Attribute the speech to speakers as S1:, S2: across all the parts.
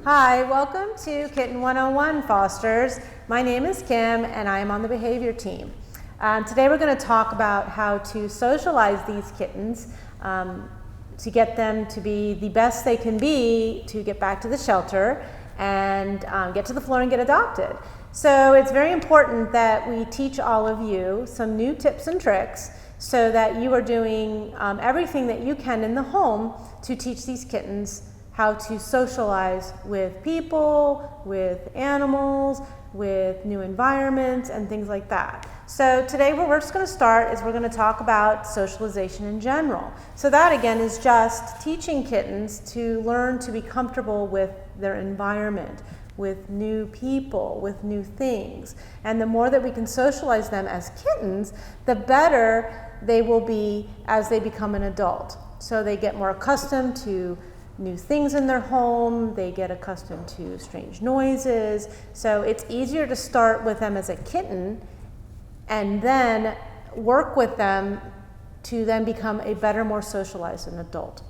S1: Hi, welcome to Kitten 101 Fosters. My name is Kim and I am on the behavior team. Today we're going to talk about how to socialize these kittens to get them to be the best they can be to get back to the shelter and get to the floor and get adopted. So it's very important that we teach all of you some new tips and tricks so that you are doing everything that you can in the home to teach these kittens how to socialize with people, with animals, with new environments, and things like that. So today what we're just going to start is we're going to talk about socialization in general. So that again is just teaching kittens to learn to be comfortable with their environment, with new people, with new things. And the more that we can socialize them as kittens, the better they will be as they become an adult. So they get more accustomed to new things in their home, they get accustomed to strange noises. So it's easier to start with them as a kitten and then work with them to then become a better, more socialized adult.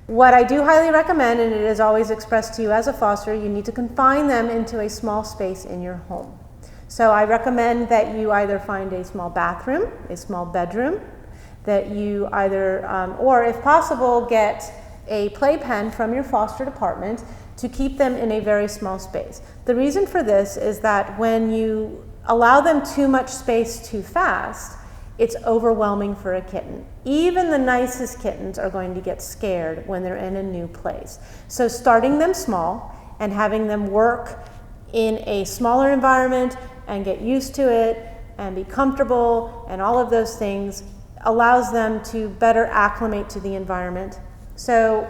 S1: What I do highly recommend, and it is always expressed to you as a foster, you need to confine them into a small space in your home. So I recommend that you either find a small bathroom, a small bedroom, that you either, or if possible, get a playpen from your foster department to keep them in a very small space. The reason for this is that when you allow them too much space too fast, it's overwhelming for a kitten. Even the nicest kittens are going to get scared when they're in a new place. So starting them small and having them work in a smaller environment and get used to it and be comfortable and all of those things allows them to better acclimate to the environment. So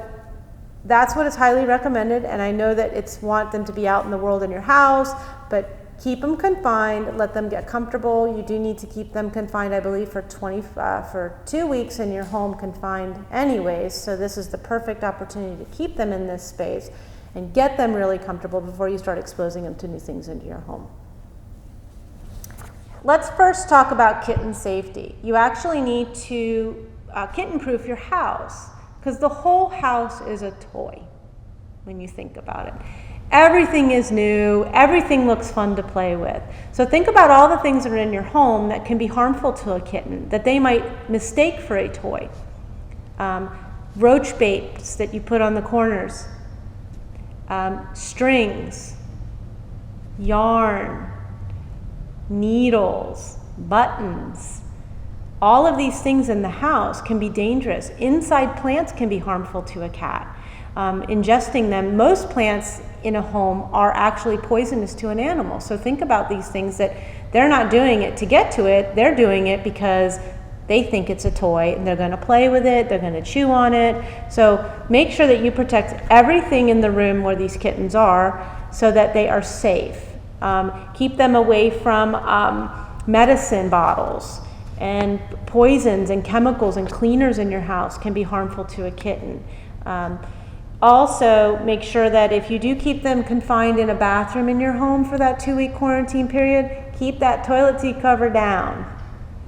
S1: that's what is highly recommended, and I know that it's want them to be out in the world in your house, but keep them confined, let them get comfortable. You do need to keep them confined, I believe, for 2 weeks in your home confined anyways, so this is the perfect opportunity to keep them in this space and get them really comfortable before you start exposing them to new things into your home. Let's first talk about kitten safety. You actually need to kitten-proof your house, because the whole house is a toy when you think about it. Everything is new, everything looks fun to play with. So think about all the things that are in your home that can be harmful to a kitten, that they might mistake for a toy. Roach baits that you put on the corners, strings, yarn, needles, buttons. All of these things in the house can be dangerous. Inside plants can be harmful to a cat. Ingesting them, most plants in a home are actually poisonous to an animal. So think about these things that they're not doing it to get to it, they're doing it because they think it's a toy and they're going to play with it, they're going to chew on it. So make sure that you protect everything in the room where these kittens are so that they are safe. Keep them away from medicine bottles. And poisons and chemicals and cleaners in your house can be harmful to a kitten. Also, make sure that if you do keep them confined in a bathroom in your home for that 2-week quarantine period, keep that toilet seat cover down.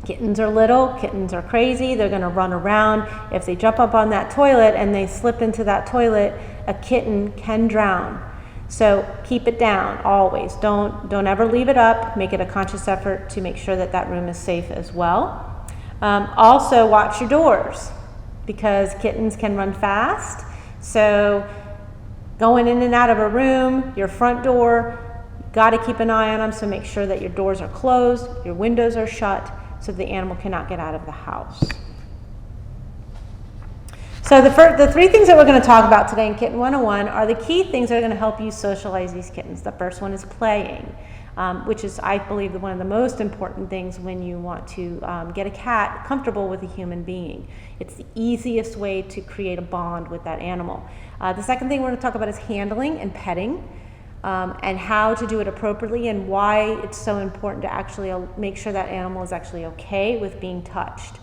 S1: Kittens are little, kittens are crazy, they're going to run around. If they jump up on that toilet and they slip into that toilet, a kitten can drown. So keep it down always. Don't ever leave it up. Make it a conscious effort to make sure that that room is safe as well. Also watch your doors because kittens can run fast. So going in and out of a room, your front door, got to keep an eye on them. So make sure that your doors are closed, your windows are shut so the animal cannot get out of the house. So the 3 things that we're going to talk about today in Kitten 101 are the key things that are going to help you socialize these kittens. The first one is playing, which is, I believe, one of the most important things when you want to get a cat comfortable with a human being. It's the easiest way to create a bond with that animal. The second thing we're going to talk about is handling and petting, and how to do it appropriately and why it's so important to actually make sure that animal is actually okay with being touched.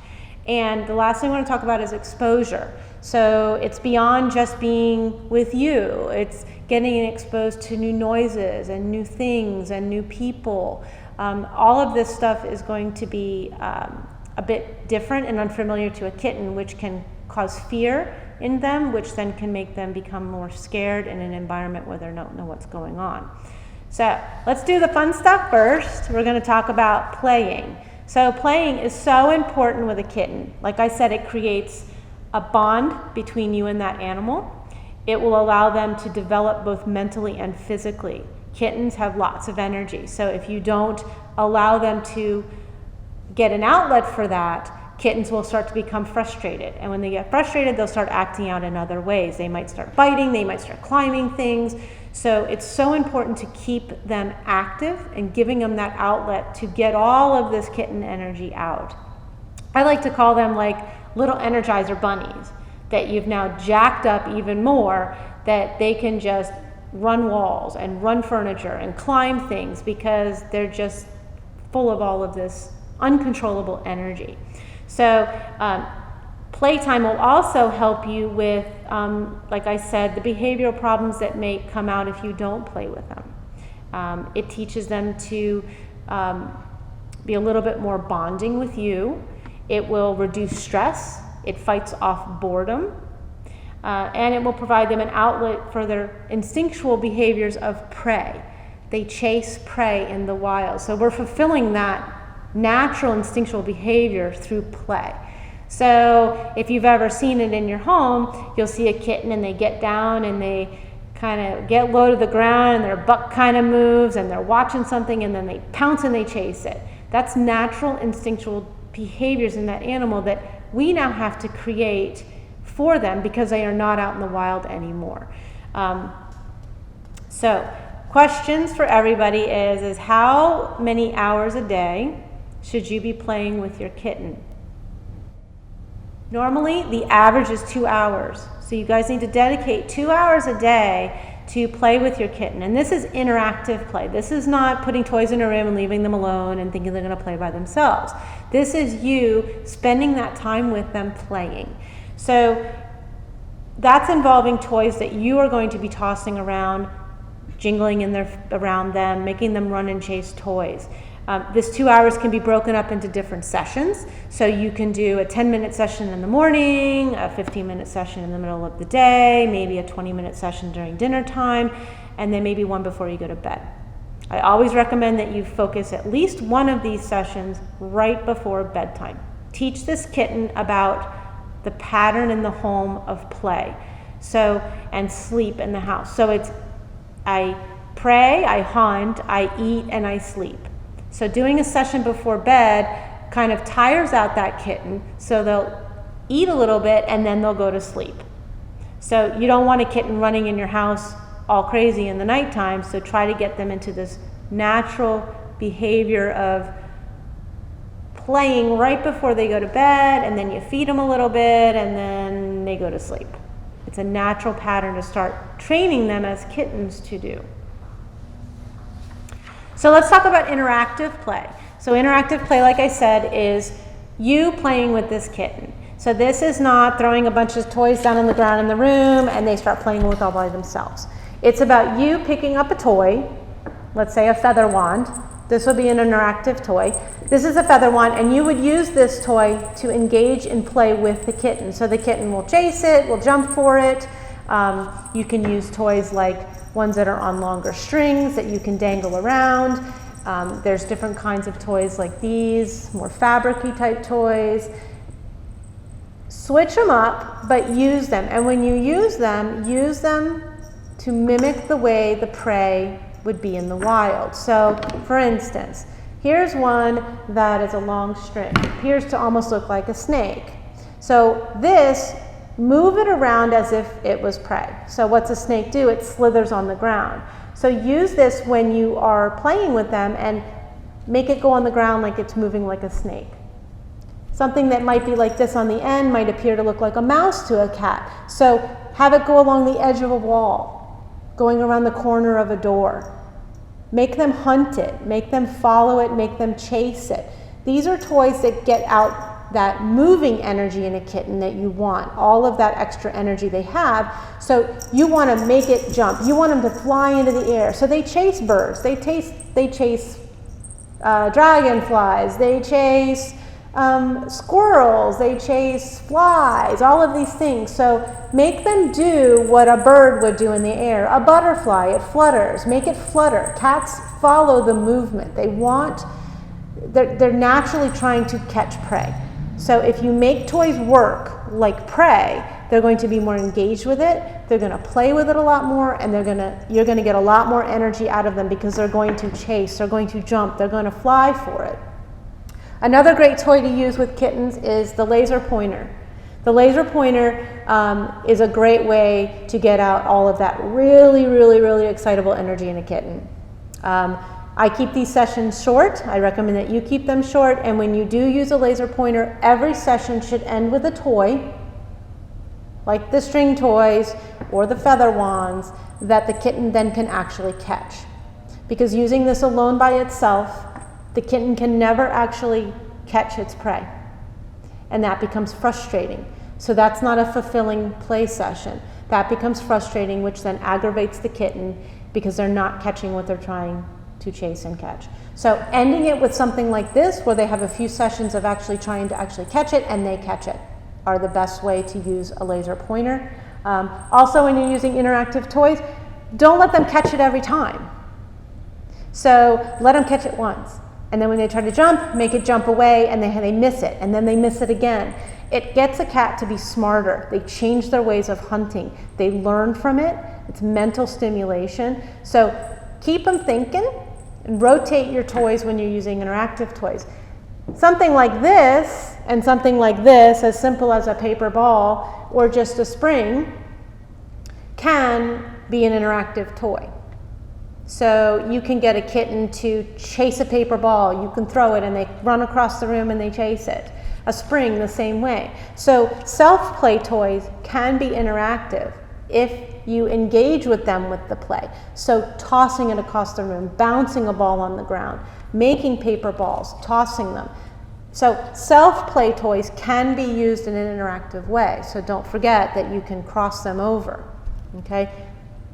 S1: And the last thing I want to talk about is exposure. So it's beyond just being with you. It's getting exposed to new noises and new things and new people. All of this stuff is going to be a bit different and unfamiliar to a kitten, which can cause fear in them, which then can make them become more scared in an environment where they don't know what's going on. So let's do the fun stuff first. We're going to talk about playing. So playing is so important with a kitten. Like I said, it creates a bond between you and that animal. It will allow them to develop both mentally and physically. Kittens have lots of energy, so if you don't allow them to get an outlet for that, kittens will start to become frustrated. And when they get frustrated, they'll start acting out in other ways. They might start biting, they might start climbing things. So it's so important to keep them active and giving them that outlet to get all of this kitten energy out. I like to call them like little Energizer bunnies that you've now jacked up even more, that they can just run walls and run furniture and climb things because they're just full of all of this uncontrollable energy. So playtime will also help you with, like I said, the behavioral problems that may come out if you don't play with them. It teaches them to be a little bit more bonding with you. It will reduce stress. It fights off boredom. And it will provide them an outlet for their instinctual behaviors of prey. They chase prey in the wild. So we're fulfilling that natural instinctual behavior through play. So if you've ever seen it in your home, you'll see a kitten and they get down and they kind of get low to the ground and their butt kind of moves and they're watching something and then they pounce and they chase it. That's natural instinctual behaviors in that animal that we now have to create for them because they are not out in the wild anymore. So questions for everybody is how many hours a day should you be playing with your kitten? Normally, the average is 2 hours. So you guys need to dedicate 2 hours a day to play with your kitten. And this is interactive play. This is not putting toys in a room and leaving them alone and thinking they're going to play by themselves. This is you spending that time with them playing. So that's involving toys that you are going to be tossing around, jingling around them, making them run and chase toys. This 2 hours can be broken up into different sessions. So you can do a 10-minute session in the morning, a 15-minute session in the middle of the day, maybe a 20-minute session during dinner time, and then maybe one before you go to bed. I always recommend that you focus at least one of these sessions right before bedtime. Teach this kitten about the pattern in the home of play. So, and sleep in the house. So it's, I pray, I hunt, I eat, and I sleep. So doing a session before bed kind of tires out that kitten, so they'll eat a little bit and then they'll go to sleep. So you don't want a kitten running in your house all crazy in the nighttime, so try to get them into this natural behavior of playing right before they go to bed, and then you feed them a little bit and then they go to sleep. It's a natural pattern to start training them as kittens to do. So let's talk about interactive play. So interactive play, like I said, is you playing with this kitten. So this is not throwing a bunch of toys down on the ground in the room and they start playing with all by themselves. It's about you picking up a toy, let's say a feather wand. This would be an interactive toy. This is a feather wand, and you would use this toy to engage in play with the kitten. So the kitten will chase it, will jump for it. You can use toys like ones that are on longer strings that you can dangle around. There's different kinds of toys like these, more fabric-y type toys. Switch them up, but use them. And when you use them to mimic the way the prey would be in the wild. So, for instance, here's one that is a long string. It appears to almost look like a snake. So this, move it around as if it was prey. So what's a snake do? It slithers on the ground. So use this when you are playing with them and make it go on the ground like it's moving like a snake. Something that might be like this on the end might appear to look like a mouse to a cat. So have it go along the edge of a wall, going around the corner of a door. Make them hunt it, make them follow it, make them chase it. These are toys that get out that moving energy in a kitten that you want, all of that extra energy they have. So you want to make it jump. You want them to fly into the air. So they chase birds, they chase dragonflies, they chase squirrels, they chase flies, all of these things. So make them do what a bird would do in the air. A butterfly, it flutters. Make it flutter. Cats follow the movement. They're naturally trying to catch prey. So if you make toys work like prey, they're going to be more engaged with it, they're going to play with it a lot more, and you're going to get a lot more energy out of them because they're going to chase, they're going to jump, they're going to fly for it. Another great toy to use with kittens is the laser pointer. The laser pointer is a great way to get out all of that really, really, really excitable energy in a kitten. I keep these sessions short. I recommend that you keep them short, and when you do use a laser pointer, every session should end with a toy, like the string toys or the feather wands, that the kitten then can actually catch. Because using this alone by itself, the kitten can never actually catch its prey, and that becomes frustrating. So that's not a fulfilling play session. That becomes frustrating, which then aggravates the kitten because they're not catching what they're trying to chase and catch. So ending it with something like this, where they have a few sessions of actually trying to actually catch it and they catch it, are the best way to use a laser pointer. Also, when you're using interactive toys, don't let them catch it every time. So let them catch it once. And then when they try to jump, make it jump away, and they miss it, and then they miss it again. It gets a cat to be smarter. They change their ways of hunting. They learn from it. It's mental stimulation. So keep them thinking, and rotate your toys when you're using interactive toys. Something like this and something like this, as simple as a paper ball or just a spring, can be an interactive toy. So you can get a kitten to chase a paper ball. You can throw it and they run across the room and they chase it. A spring the same way. So self-play toys can be interactive if you engage with them with the play. So tossing it across the room, bouncing a ball on the ground, making paper balls, tossing them. So self-play toys can be used in an interactive way. So don't forget that you can cross them over. Okay?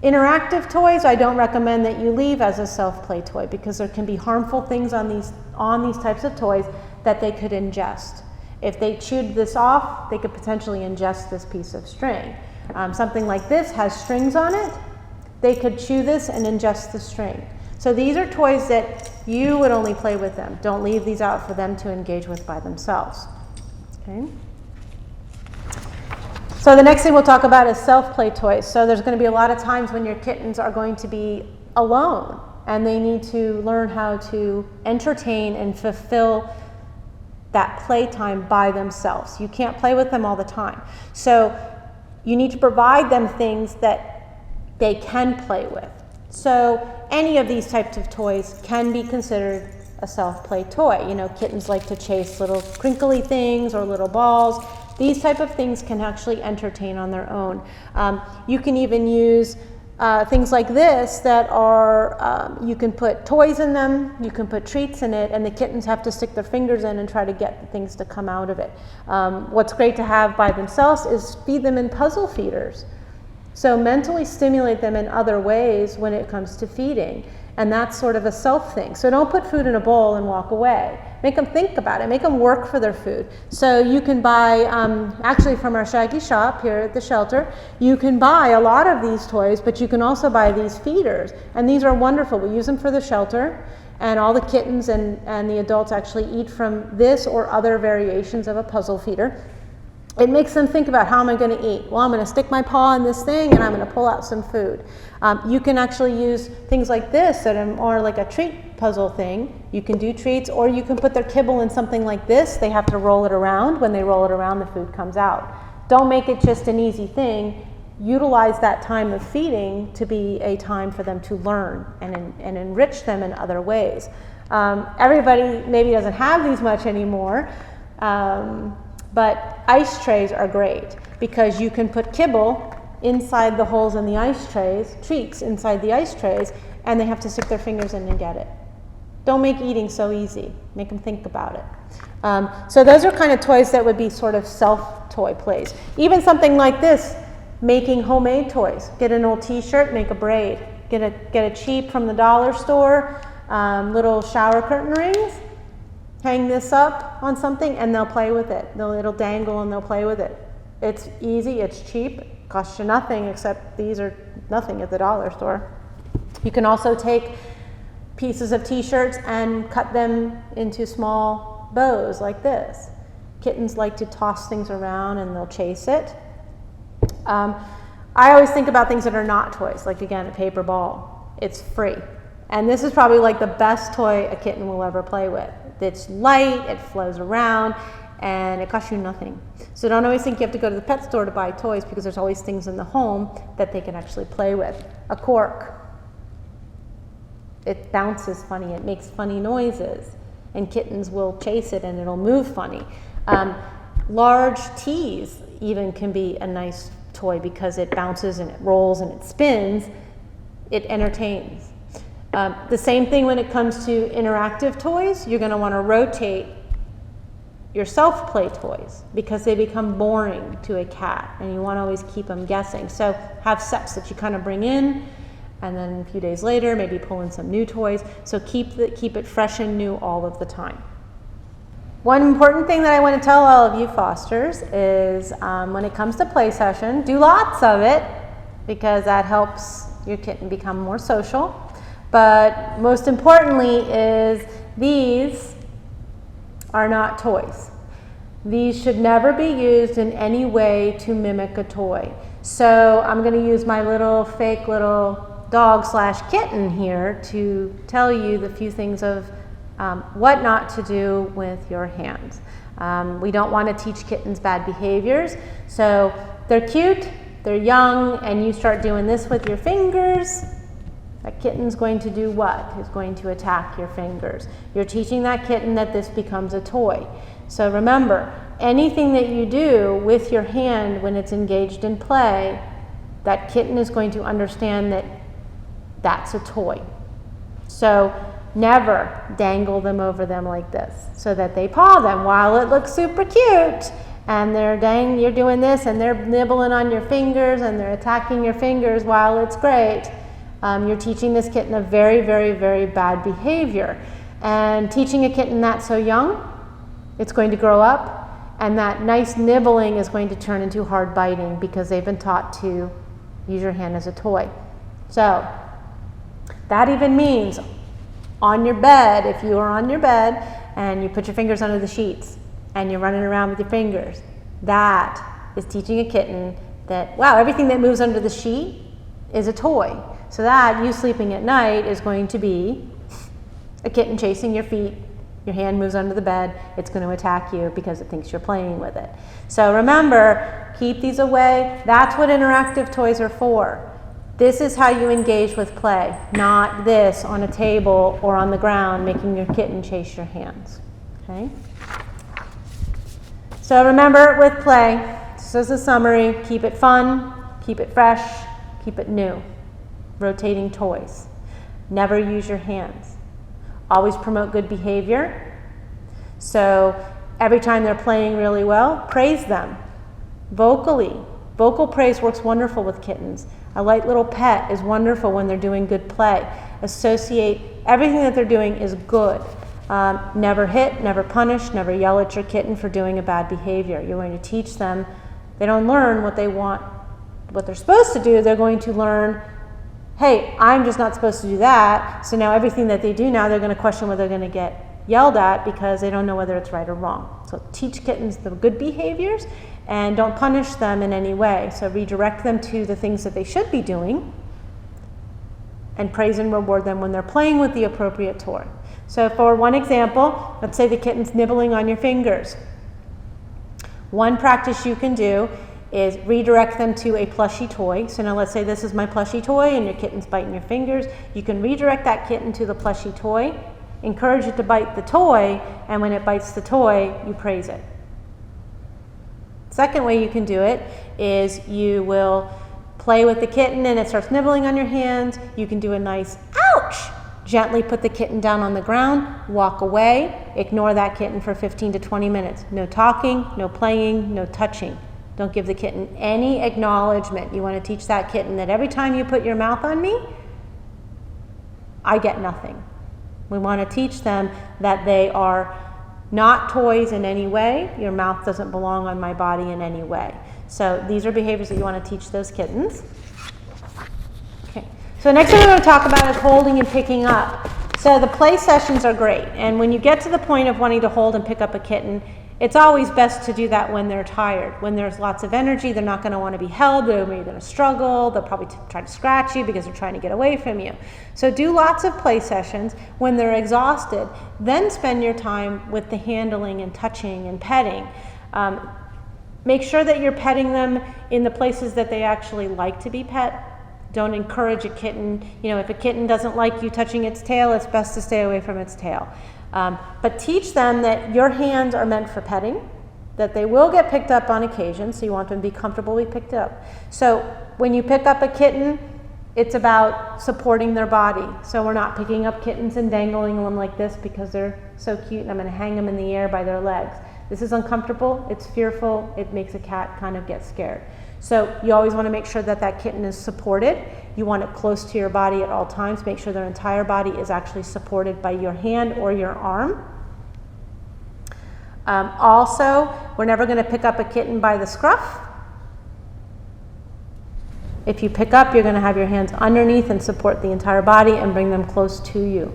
S1: Interactive toys, I don't recommend that you leave as a self-play toy because there can be harmful things on these types of toys that they could ingest. If they chewed this off, they could potentially ingest this piece of string. Something like this has strings on it. They could chew this and ingest the string. So these are toys that you would only play with them. Don't leave these out for them to engage with by themselves. Okay? So the next thing we'll talk about is self-play toys. So there's going to be a lot of times when your kittens are going to be alone and they need to learn how to entertain and fulfill that playtime by themselves. You can't play with them all the time. So you need to provide them things that they can play with. So any of these types of toys can be considered a self-play toy. You know, kittens like to chase little crinkly things or little balls. These type of things can actually entertain on their own. You can even use things like this that are, you can put toys in them, you can put treats in it, and the kittens have to stick their fingers in and try to get the things to come out of it. What's great to have by themselves is feed them in puzzle feeders. So mentally stimulate them in other ways when it comes to feeding. And that's sort of a self thing. So don't put food in a bowl and walk away. Make them think about it. Make them work for their food. So you can buy, actually from our Shaggy shop here at the shelter, you can buy a lot of these toys, but you can also buy these feeders. And these are wonderful. We use them for the shelter, and all the kittens and the adults actually eat from this or other variations of a puzzle feeder. It makes them think about, how am I going to eat? Well, I'm going to stick my paw in this thing and I'm going to pull out some food. You can actually use things like this that are more like a treat puzzle thing. You can do treats, or you can put their kibble in something like this. They have to roll it around. When they roll it around, the food comes out. Don't make it just an easy thing. Utilize that time of feeding to be a time for them to learn and enrich them in other ways. Everybody maybe doesn't have these much anymore. But ice trays are great because you can put kibble inside the holes in the ice trays, treats inside the ice trays, and they have to stick their fingers in and get it. Don't make eating so easy. Make them think about it. So those are kind of toys that would be sort of self-toy plays. Even something like this, making homemade toys. Get an old t-shirt, make a braid. Get a cheap from the dollar store, little shower curtain rings. hang this up on something and they'll play with it. It'll dangle and they'll play with it. It's easy, it's cheap, costs you nothing, except these are nothing at the dollar store. You can also take pieces of t-shirts and cut them into small bows like this. Kittens like to toss things around and they'll chase it. I always think about things that are not toys, like again, a paper ball. It's free. And this is probably like the best toy a kitten will ever play with. It's light, it flows around, and it costs you nothing. So don't always think you have to go to the pet store to buy toys, because there's always things in the home that they can actually play with. A cork. It bounces funny, it makes funny noises, and kittens will chase it and it'll move funny. Large teas even can be a nice toy because it bounces and it rolls and it spins. It entertains. The same thing when it comes to interactive toys. You're going to want to rotate your self-play toys because they become boring to a cat and you want to always keep them guessing. So have sets that you kind of bring in, and then a few days later maybe pull in some new toys. So keep it fresh and new all of the time. One important thing that I want to tell all of you fosters is when it comes to play session, do lots of it because that helps your kitten become more social. But most importantly is these are not toys. These should never be used in any way to mimic a toy. So I'm going to use my fake little dog/kitten here to tell you the few things of what not to do with your hands. We don't want to teach kittens bad behaviors. So they're cute, they're young, and you start doing this with your fingers. That kitten's going to do what? It's going to attack your fingers. You're teaching that kitten that this becomes a toy. So remember, anything that you do with your hand when it's engaged in play, that kitten is going to understand that that's a toy. So never dangle them over them like this so that they paw them while it looks super cute. And you're doing this and they're nibbling on your fingers and they're attacking your fingers while it's great. You're teaching this kitten a very, very, very bad behavior. And teaching a kitten that so young, it's going to grow up, and that nice nibbling is going to turn into hard biting because they've been taught to use your hand as a toy. So that even means on your bed, if you are on your bed and you put your fingers under the sheets and you're running around with your fingers, that is teaching a kitten that, wow, everything that moves under the sheet is a toy. So that you sleeping at night is going to be a kitten chasing your feet. Your hand moves under the bed. It's going to attack you because it thinks you're playing with it. So remember, keep these away. That's what interactive toys are for. This is how you engage with play, not this on a table or on the ground making your kitten chase your hands. Okay? So remember, with play, this is a summary. Keep it fun, keep it fresh, keep it new. Rotating toys. Never use your hands. Always promote good behavior. So every time they're playing really well, praise them vocally. Vocal praise works wonderful with kittens. A light little pet is wonderful when they're doing good play. Associate everything that they're doing is good. Never hit, never punish, never yell at your kitten for doing a bad behavior. You're going to teach them. They don't learn what they want, what they're supposed to do. They're going to learn, hey, I'm just not supposed to do that. So now everything that they do now, they're going to question whether they're going to get yelled at because they don't know whether it's right or wrong. So teach kittens the good behaviors and don't punish them in any way. So redirect them to the things that they should be doing and praise and reward them when they're playing with the appropriate toy. So for one example, let's say the kitten's nibbling on your fingers. One practice you can do is redirect them to a plushie toy. So now let's say this is my plushie toy and your kitten's biting your fingers. You can redirect that kitten to the plushie toy, encourage it to bite the toy, and when it bites the toy, you praise it. Second way you can do it is you will play with the kitten and it starts nibbling on your hands. You can do a nice ouch. Gently put the kitten down on the ground, walk away, ignore that kitten for 15 to 20 minutes. No talking, no playing, no touching. Don't give the kitten any acknowledgement. You want to teach that kitten that every time you put your mouth on me, I get nothing. We want to teach them that they are Not toys in any way. Your mouth doesn't belong on my body in any way. So these are behaviors that you want to teach those kittens. Okay. So next thing we're going to talk about is holding and picking up. So the play sessions are great. And when you get to the point of wanting to hold and pick up a kitten, it's always best to do that when they're tired. When there's lots of energy, they're not going to want to be held. They're maybe going to struggle. They'll probably try to scratch you because they're trying to get away from you. So do lots of play sessions. When they're exhausted, then spend your time with the handling and touching and petting. Make sure that you're petting them in the places that they actually like to be pet. Don't encourage a kitten. If a kitten doesn't like you touching its tail, it's best to stay away from its tail. But teach them that your hands are meant for petting, that they will get picked up on occasion, so you want them to be comfortable being picked up. So when you pick up a kitten, it's about supporting their body. So we're not picking up kittens and dangling them like this because they're so cute and I'm going to hang them in the air by their legs. This is uncomfortable, it's fearful, it makes a cat kind of get scared. So you always want to make sure that that kitten is supported. You want it close to your body at all times. Make sure their entire body is actually supported by your hand or your arm. Also, we're never going to pick up a kitten by the scruff. If you pick up, you're going to have your hands underneath and support the entire body and bring them close to you.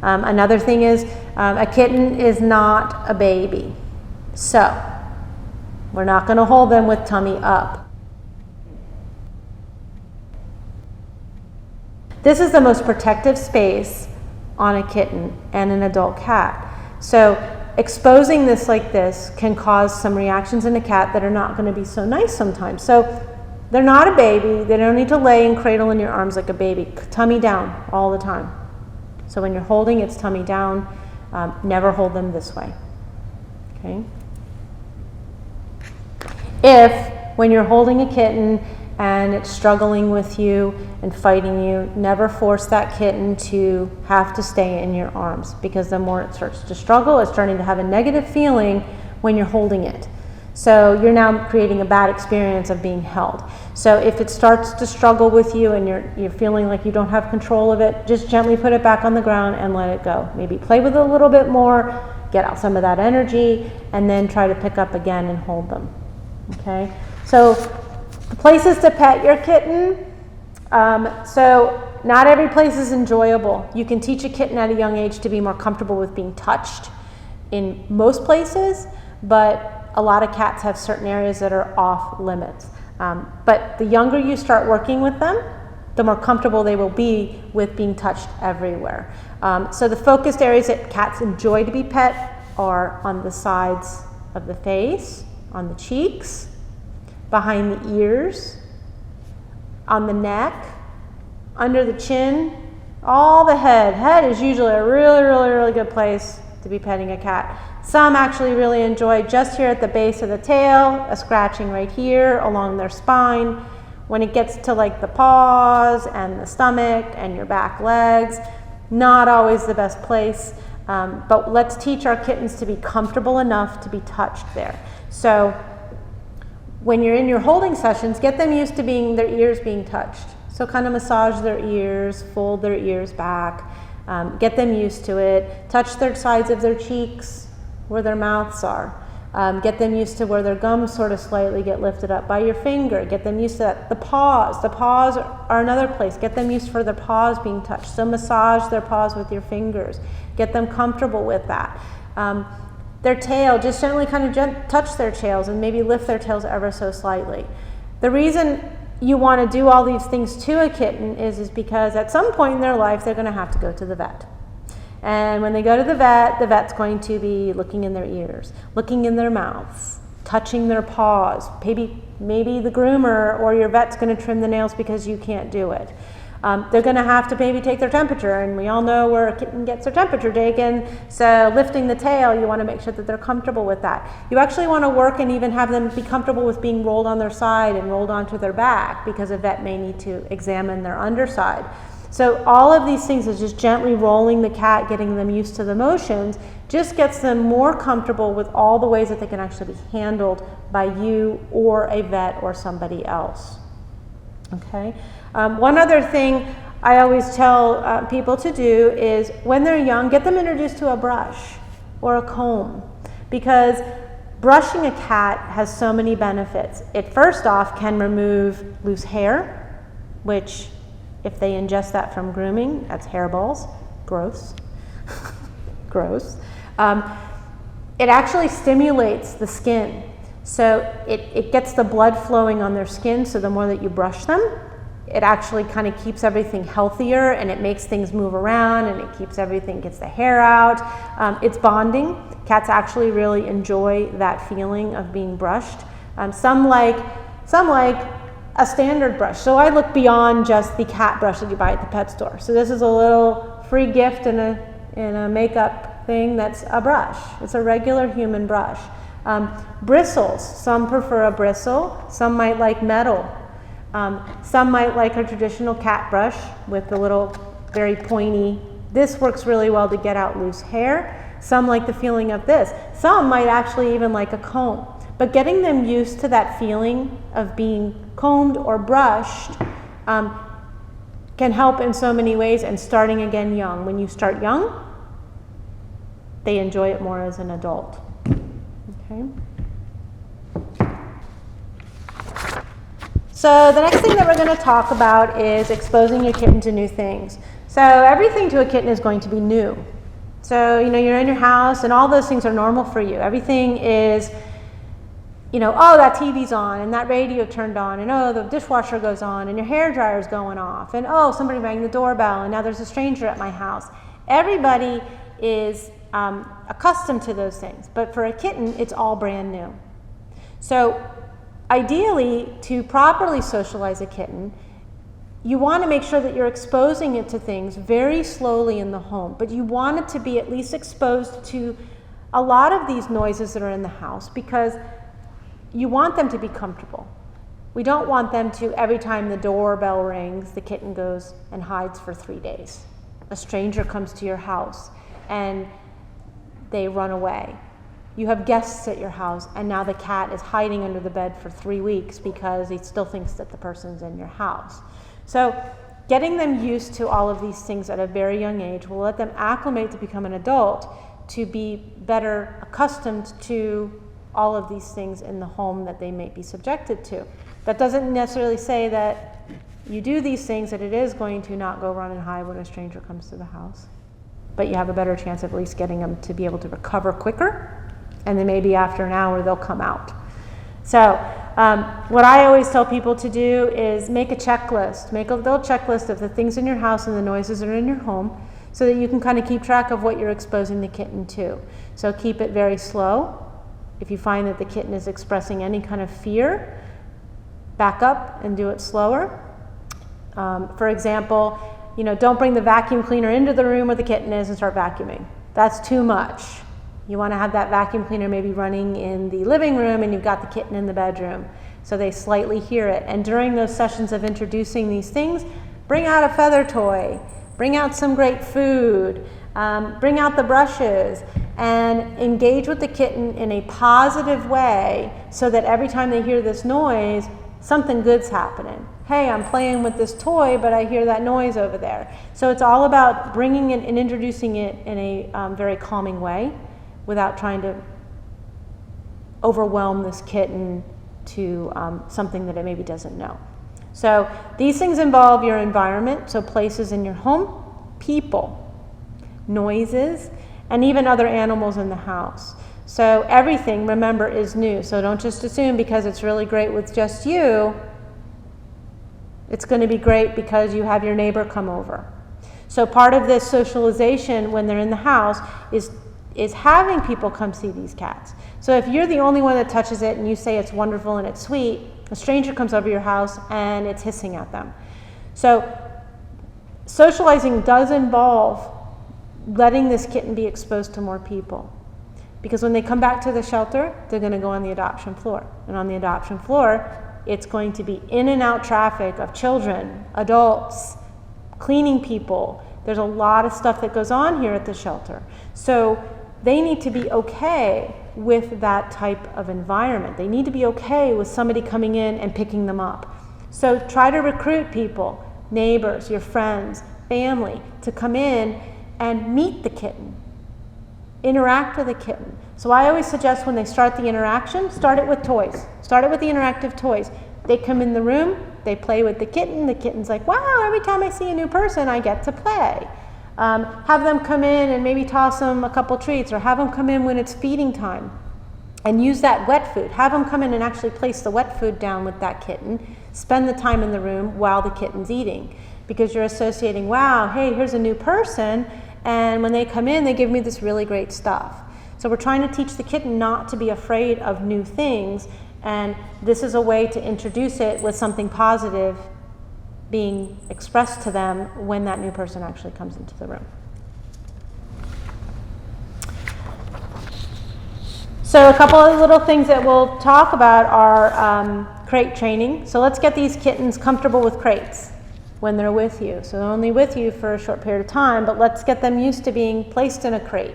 S1: Another thing is a kitten is not a baby. So we're not going to hold them with tummy up. This is the most protective space on a kitten and an adult cat. So exposing this like this can cause some reactions in a cat that are not going to be so nice sometimes. So they're not a baby. They don't need to lay and cradle in your arms like a baby. Tummy down all the time. So when you're holding, it's tummy down. Never hold them this way. Okay? If, when you're holding a kitten and it's struggling with you and fighting you, never force that kitten to have to stay in your arms, because the more it starts to struggle, it's starting to have a negative feeling when you're holding it. So you're now creating a bad experience of being held. So if it starts to struggle with you and you're feeling like you don't have control of it, just gently put it back on the ground and let it go. Maybe play with it a little bit more, get out some of that energy, and then try to pick up again and hold them. Okay? So the places to pet your kitten. So not every place is enjoyable. You can teach a kitten at a young age to be more comfortable with being touched in most places, but a lot of cats have certain areas that are off limits. But the younger you start working with them, the more comfortable they will be with being touched everywhere. So the focused areas that cats enjoy to be pet are on the sides of the face, on the cheeks, behind the ears, on the neck, under the chin, all the head. Head is usually a really, really, really good place to be petting a cat. Some actually really enjoy just here at the base of the tail, a scratching right here along their spine. When it gets to like the paws and the stomach and your back legs, not always the best place, but let's teach our kittens to be comfortable enough to be touched there. So when you're in your holding sessions, get them used to their ears being touched. So kind of massage their ears, fold their ears back, get them used to it. Touch their sides of their cheeks where their mouths are. Get them used to where their gums sort of slightly get lifted up by your finger. Get them used to that. The paws are another place. Get them used for their paws being touched. So massage their paws with your fingers. Get them comfortable with that. Their tail, just gently kind of touch their tails and maybe lift their tails ever so slightly. The reason you want to do all these things to a kitten is because at some point in their life they're going to have to go to the vet. And when they go to the vet's going to be looking in their ears, looking in their mouths, touching their paws. Maybe the groomer or your vet's going to trim the nails because you can't do it. They're going to have to maybe take their temperature, and we all know where a kitten gets their temperature taken. So lifting the tail, you want to make sure that they're comfortable with that. You actually want to work and even have them be comfortable with being rolled on their side and rolled onto their back, because a vet may need to examine their underside. So all of these things is just gently rolling the cat, getting them used to the motions, just gets them more comfortable with all the ways that they can actually be handled by you or a vet or somebody else. Okay. One other thing I always tell people to do is when they're young, get them introduced to a brush. or a comb, because brushing a cat has so many benefits. It first off can remove loose hair, which if they ingest that from grooming, that's hairballs. Gross. Gross. It actually stimulates the skin. So it gets the blood flowing on their skin, so the more that you brush them, it actually kind of keeps everything healthier, and it makes things move around, and it keeps everything, gets the hair out. It's bonding. Cats actually really enjoy that feeling of being brushed. Some like a standard brush. So I look beyond just the cat brush that you buy at the pet store. So this is a little free gift in a makeup thing that's a brush. It's a regular human brush. Bristles. Some prefer a bristle. Some might like metal. Some might like a traditional cat brush with the little very pointy. This works really well to get out loose hair. Some like the feeling of this. Some might actually even like a comb. But getting them used to that feeling of being combed or brushed can help in so many ways, and starting again young. When you start young, they enjoy it more as an adult. Okay. So the next thing that we're going to talk about is exposing your kitten to new things. So everything to a kitten is going to be new. So, you're in your house and all those things are normal for you. Everything is, oh, that TV's on and that radio turned on, and oh, the dishwasher goes on and your hair dryer's going off, and oh, somebody rang the doorbell and now there's a stranger at my house. Everybody is accustomed to those things, but for a kitten, it's all brand new. So ideally, to properly socialize a kitten, you want to make sure that you're exposing it to things very slowly in the home, but you want it to be at least exposed to a lot of these noises that are in the house, because you want them to be comfortable. We don't want them to, every time the doorbell rings, the kitten goes and hides for 3 days. A stranger comes to your house and they run away. You have guests at your house and now the cat is hiding under the bed for 3 weeks because he still thinks that the person's in your house. So getting them used to all of these things at a very young age will let them acclimate to become an adult, to be better accustomed to all of these things in the home that they may be subjected to. That doesn't necessarily say that you do these things that it is going to not go run and hide when a stranger comes to the house. But you have a better chance of at least getting them to be able to recover quicker, and then maybe after an hour they'll come out. So what I always tell people to do is make a checklist. Make a little checklist of the things in your house and the noises that are in your home, so that you can kind of keep track of what you're exposing the kitten to. So keep it very slow. If you find that the kitten is expressing any kind of fear, back up and do it slower. For example, don't bring the vacuum cleaner into the room where the kitten is and start vacuuming. That's too much. You want to have that vacuum cleaner maybe running in the living room and you've got the kitten in the bedroom, so they slightly hear it. And during those sessions of introducing these things, bring out a feather toy, bring out some great food, bring out the brushes, and engage with the kitten in a positive way, so that every time they hear this noise, something good's happening. Hey, I'm playing with this toy, but I hear that noise over there. So it's all about bringing it and introducing it in a very calming way, without trying to overwhelm this kitten to something that it maybe doesn't know. So these things involve your environment, so places in your home, people, noises, and even other animals in the house. So everything, remember, is new. So don't just assume because it's really great with just you, it's going to be great because you have your neighbor come over. So part of this socialization when they're in the house is having people come see these cats. So if you're the only one that touches it and you say it's wonderful and it's sweet, a stranger comes over your house and it's hissing at them. So socializing does involve letting this kitten be exposed to more people. Because when they come back to the shelter, they're going to go on the adoption floor. And on the adoption floor, it's going to be in and out traffic of children, adults, cleaning people. There's a lot of stuff that goes on here at the shelter. So they need to be okay with that type of environment. They need to be okay with somebody coming in and picking them up. So try to recruit people, neighbors, your friends, family, to come in and meet the kitten. Interact with a kitten. So I always suggest when they start the interaction, start it with toys. Start it with the interactive toys. They come in the room, they play with the kitten's like, wow, every time I see a new person, I get to play. Have them come in and maybe toss them a couple treats, or have them come in when it's feeding time and use that wet food. Have them come in and actually place the wet food down with that kitten. Spend the time in the room while the kitten's eating, because you're associating, wow, hey, here's a new person, and when they come in, they give me this really great stuff. So we're trying to teach the kitten not to be afraid of new things, and this is a way to introduce it with something positive being expressed to them when that new person actually comes into the room. So a couple of little things that we'll talk about are crate training. So let's get these kittens comfortable with crates when they're with you. So they're only with you for a short period of time, but let's get them used to being placed in a crate.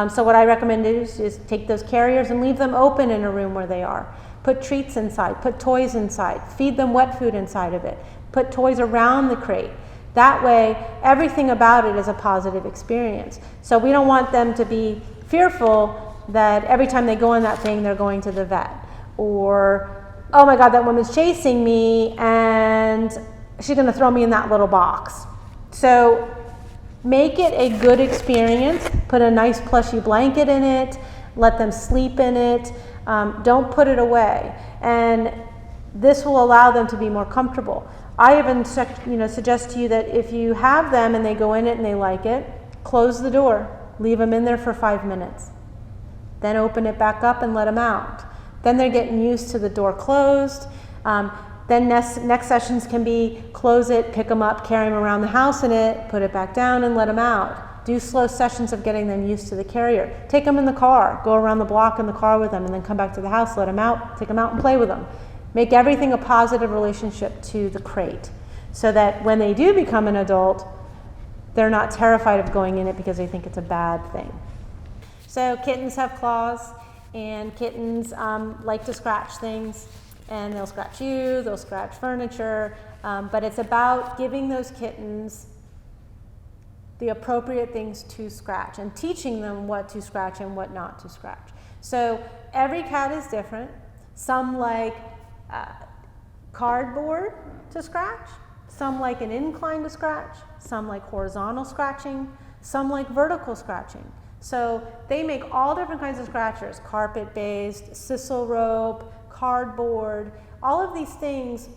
S1: So what I recommend is take those carriers and leave them open in a room where they are. Put treats inside, put toys inside, feed them wet food inside of it, put toys around the crate. That way, everything about it is a positive experience. So we don't want them to be fearful that every time they go in that thing, they're going to the vet. Or, oh my God, that woman's chasing me and she's gonna throw me in that little box. So make it a good experience. Put a nice plushy blanket in it. Let them sleep in it. Don't put it away. And this will allow them to be more comfortable. I even suggest to you that if you have them and they go in it and they like it, close the door. Leave them in there for 5 minutes. Then open it back up and let them out. Then they're getting used to the door closed. Then next sessions can be close it, pick them up, carry them around the house in it, put it back down and let them out. Do slow sessions of getting them used to the carrier. Take them in the car, go around the block in the car with them, and then come back to the house, let them out, take them out and play with them. Make everything a positive relationship to the crate, so that when they do become an adult, they're not terrified of going in it because they think it's a bad thing. So kittens have claws, and kittens like to scratch things, and they'll scratch you, they'll scratch furniture, but it's about giving those kittens the appropriate things to scratch and teaching them what to scratch and what not to scratch. So every cat is different. Some like cardboard to scratch, some like an incline to scratch, some like horizontal scratching, some like vertical scratching. So they make all different kinds of scratchers: carpet-based, sisal rope, cardboard. All of these things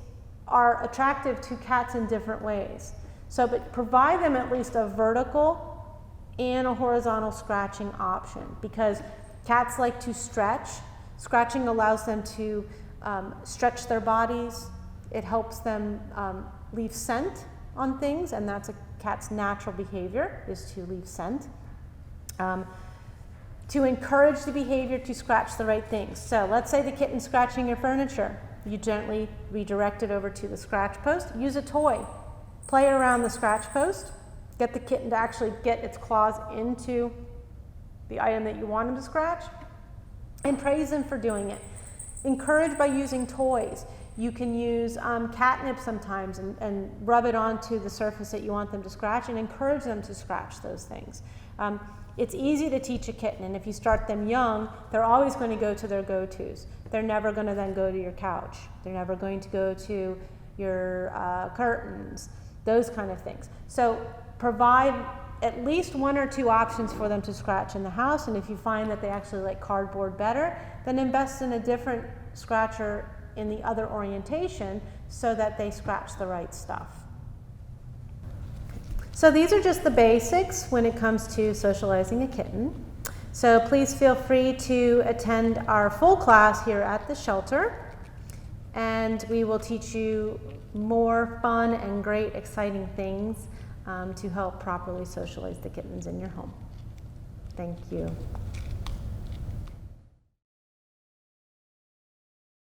S1: are attractive to cats in different ways. So, but provide them at least a vertical and a horizontal scratching option, because cats like to stretch. Scratching allows them to stretch their bodies. It helps them leave scent on things, and that's a cat's natural behavior, is to leave scent. To encourage the behavior to scratch the right things. So let's say the kitten's scratching your furniture. You gently redirect it over to the scratch post. Use a toy. Play around the scratch post. Get the kitten to actually get its claws into the item that you want them to scratch, and praise them for doing it. Encourage by using toys. You can use catnip sometimes and rub it onto the surface that you want them to scratch, and encourage them to scratch those things. It's easy to teach a kitten, and if you start them young, they're always going to go to their go-tos. They're never going to then go to your couch. They're never going to go to your curtains, those kind of things. So provide at least 1 or 2 options for them to scratch in the house, and if you find that they actually like cardboard better, then invest in a different scratcher in the other orientation so that they scratch the right stuff. So these are just the basics when it comes to socializing a kitten. So please feel free to attend our full class here at the shelter, and we will teach you more fun and great, exciting things to help properly socialize the kittens in your home. Thank you.